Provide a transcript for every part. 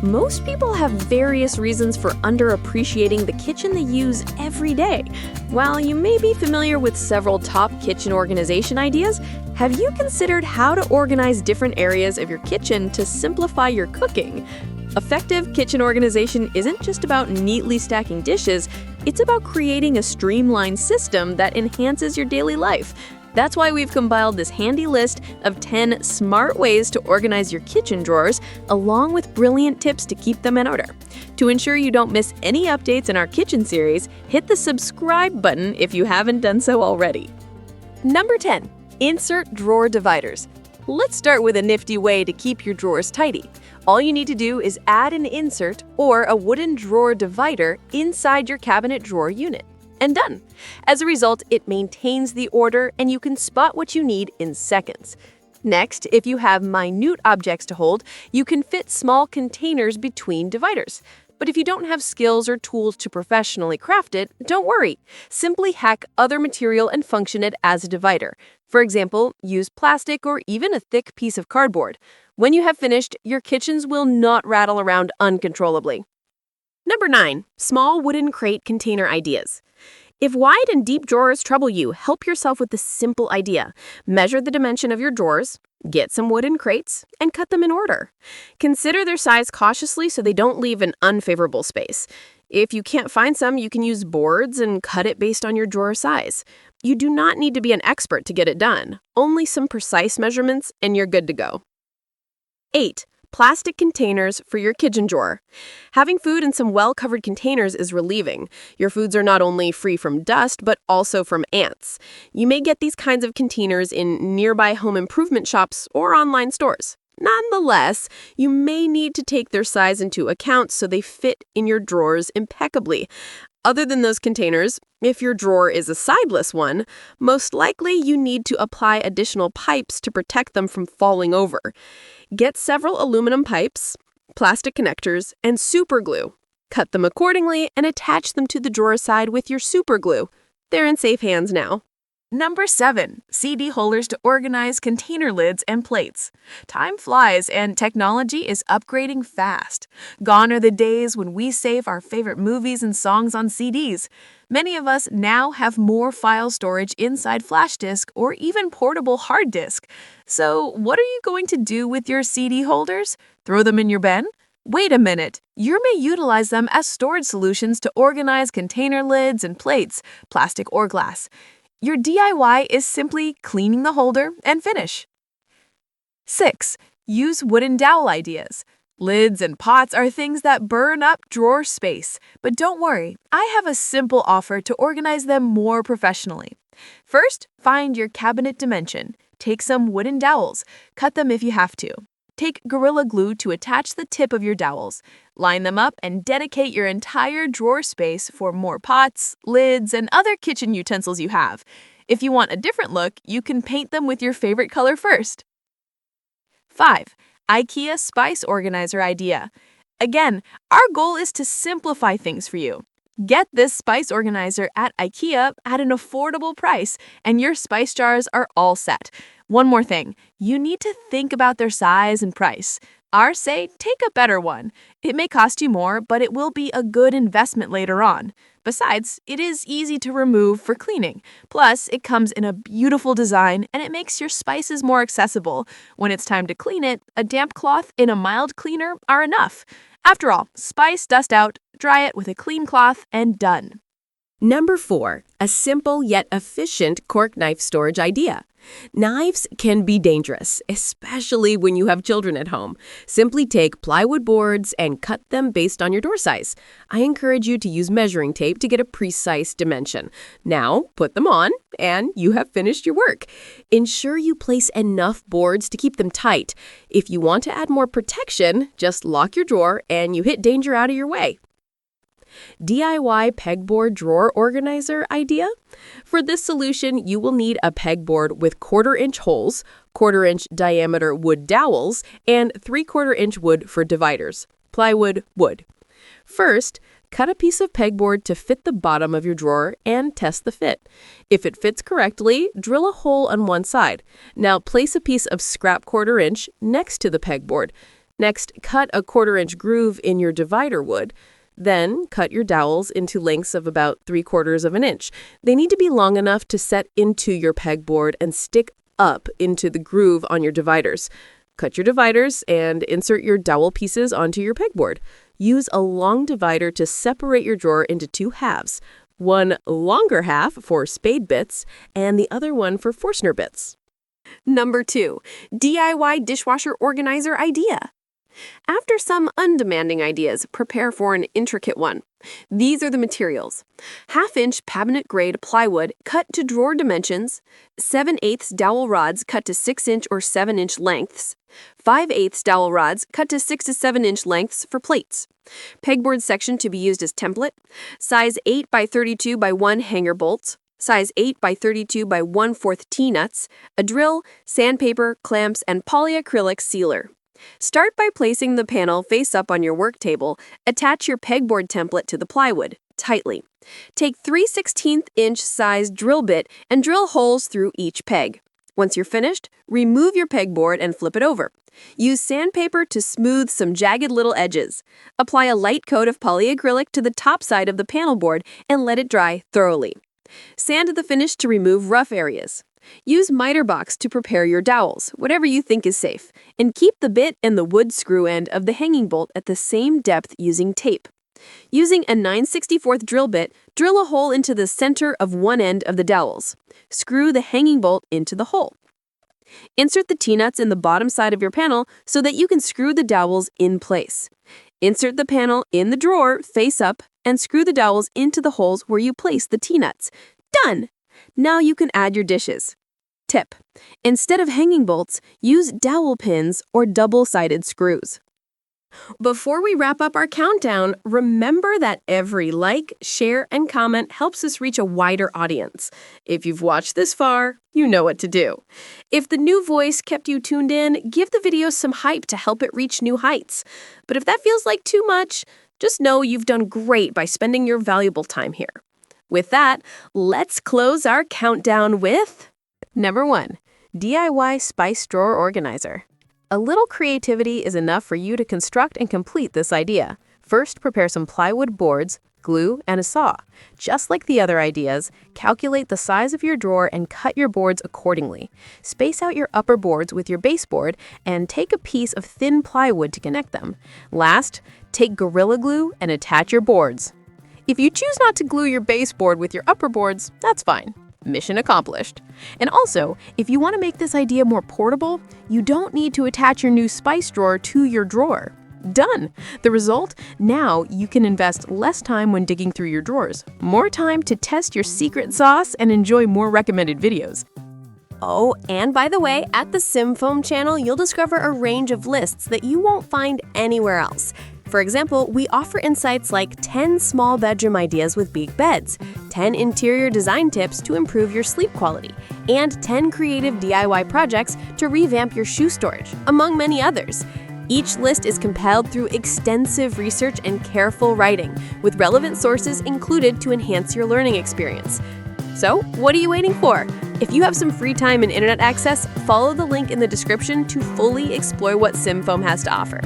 Most people have various reasons for underappreciating the kitchen they use every day. While you may be familiar with several top kitchen organization ideas, have you considered how to organize different areas of your kitchen to simplify your cooking? Effective kitchen organization isn't just about neatly stacking dishes, it's about creating a streamlined system that enhances your daily life. That's why we've compiled this handy list of 10 smart ways to organize your kitchen drawers, along with brilliant tips to keep them in order. To ensure you don't miss any updates in our kitchen series, hit the subscribe button if you haven't done so already. Number 10. Insert drawer dividers. Let's start with a nifty way to keep your drawers tidy. All you need to do is add an insert or a wooden drawer divider inside your cabinet drawer unit. And done. As a result, it maintains the order and you can spot what you need in seconds. Next, if you have minute objects to hold, you can fit small containers between dividers. But if you don't have skills or tools to professionally craft it, don't worry. Simply hack other material and function it as a divider. For example, use plastic or even a thick piece of cardboard. When you have finished, your kitchens will not rattle around uncontrollably. Number 9. Small wooden crate container ideas. If wide and deep drawers trouble you, help yourself with this simple idea. Measure the dimension of your drawers, get some wooden crates, and cut them in order. Consider their size cautiously so they don't leave an unfavorable space. If you can't find some, you can use boards and cut it based on your drawer size. You do not need to be an expert to get it done. Only some precise measurements and you're good to go. 8. Plastic containers for your kitchen drawer. Having food in some well-covered containers is relieving. Your foods are not only free from dust, but also from ants. You may get these kinds of containers in nearby home improvement shops or online stores. Nonetheless, you may need to take their size into account so they fit in your drawers impeccably. Other than those containers, if your drawer is a sideless one, most likely you need to apply additional pipes to protect them from falling over. Get several aluminum pipes, plastic connectors, and super glue. Cut them accordingly and attach them to the drawer side with your super glue. They're in safe hands now. Number 7. CD holders to organize container lids and plates. Time flies and technology is upgrading fast. Gone are the days when we save our favorite movies and songs on CDs. Many of us now have more file storage inside flash disk or even portable hard disk. So, what are you going to do with your CD holders? Throw them in your bin? Wait a minute. You may utilize them as storage solutions to organize container lids and plates, plastic or glass. Your DIY is simply cleaning the holder and finish. 6. Use wooden dowel ideas. Lids and pots are things that burn up drawer space, but don't worry, I have a simple offer to organize them more professionally. First, find your cabinet dimension. Take some wooden dowels. Cut them if you have to. Take Gorilla Glue to attach the tip of your dowels. Line them up and dedicate your entire drawer space for more pots, lids, and other kitchen utensils you have. If you want a different look, you can paint them with your favorite color first. 5. IKEA Spice Organizer idea. Again, our goal is to simplify things for you. Get this spice organizer at IKEA at an affordable price, and your spice jars are all set. One more thing, you need to think about their size and price. Ours say take a better one. It may cost you more, but it will be a good investment later on. Besides, it is easy to remove for cleaning. Plus, it comes in a beautiful design and it makes your spices more accessible. When it's time to clean it, a damp cloth and a mild cleaner are enough. After all, spice, dust out, dry it with a clean cloth, and done. Number 4. A simple yet efficient cork knife storage idea. Knives can be dangerous, especially when you have children at home. Simply take plywood boards and cut them based on your door size. I encourage you to use measuring tape to get a precise dimension. Now, put them on, and you have finished your work. Ensure you place enough boards to keep them tight. If you want to add more protection, just lock your drawer and you hit danger out of your way. DIY Pegboard Drawer Organizer idea? For this solution, you will need a pegboard with 1/4-inch holes, 1/4-inch diameter wood dowels, and 3/4-inch wood for dividers. Plywood, wood. First, cut a piece of pegboard to fit the bottom of your drawer and test the fit. If it fits correctly, drill a hole on one side. Now place a piece of scrap 1/4-inch next to the pegboard. Next, cut a 1/4-inch groove in your divider wood. Then, cut your dowels into lengths of about 3/4 of an inch. They need to be long enough to set into your pegboard and stick up into the groove on your dividers. Cut your dividers and insert your dowel pieces onto your pegboard. Use a long divider to separate your drawer into 2 halves. One longer half for spade bits and the other one for Forstner bits. Number 2, DIY Dishwasher Organizer idea. After some undemanding ideas, prepare for an intricate one. These are the materials: 1/2-inch cabinet grade plywood cut to drawer dimensions, 7/8 dowel rods cut to 6-inch or 7-inch lengths, 5/8 dowel rods cut to 6 to 7-inch lengths for plates, pegboard section to be used as template, size 8 by 32 by 1 hanger bolts, size 8 by 32 by 1/4 T-nuts, a drill, sandpaper, clamps, and polyacrylic sealer. Start by placing the panel face up on your work table. Attach your pegboard template to the plywood, tightly. Take 3/16-inch size drill bit and drill holes through each peg. Once you're finished, remove your pegboard and flip it over. Use sandpaper to smooth some jagged little edges. Apply a light coat of polyacrylic to the top side of the panel board and let it dry thoroughly. Sand the finish to remove rough areas. Use miter box to prepare your dowels, whatever you think is safe, and keep the bit and the wood screw end of the hanging bolt at the same depth using tape. Using a 9/64 drill bit, drill a hole into the center of one end of the dowels. Screw the hanging bolt into the hole. Insert the T-nuts in the bottom side of your panel so that you can screw the dowels in place. Insert the panel in the drawer face up and screw the dowels into the holes where you place the T-nuts. Done! Now you can add your dishes. Tip: instead of hanging bolts, use dowel pins or double-sided screws. Before we wrap up our countdown, remember that every like, share, and comment helps us reach a wider audience. If you've watched this far, you know what to do. If the new voice kept you tuned in, give the video some hype to help it reach new heights. But if that feels like too much, just know you've done great by spending your valuable time here. With that, let's close our countdown with Number 1, DIY Spice Drawer Organizer. A little creativity is enough for you to construct and complete this idea. First, prepare some plywood boards, glue, and a saw. Just like the other ideas, calculate the size of your drawer and cut your boards accordingly. Space out your upper boards with your baseboard and take a piece of thin plywood to connect them. Last, take Gorilla Glue and attach your boards. If you choose not to glue your baseboard with your upper boards, that's fine. Mission accomplished. And also, if you want to make this idea more portable, you don't need to attach your new spice drawer to your drawer. Done! The result? Now you can invest less time when digging through your drawers, more time to test your secret sauce and enjoy more recommended videos. Oh, and by the way, at the SimFoam channel, you'll discover a range of lists that you won't find anywhere else. For example, we offer insights like 10 small bedroom ideas with big beds, 10 interior design tips to improve your sleep quality, and 10 creative DIY projects to revamp your shoe storage, among many others. Each list is compiled through extensive research and careful writing, with relevant sources included to enhance your learning experience. So, what are you waiting for? If you have some free time and internet access, follow the link in the description to fully explore what SimFoam has to offer.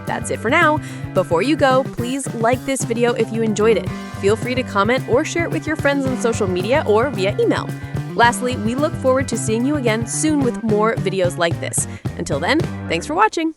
That's it for now. Before you go, please like this video if you enjoyed it. Feel free to comment or share it with your friends on social media or via email. Lastly, we look forward to seeing you again soon with more videos like this. Until then, thanks for watching.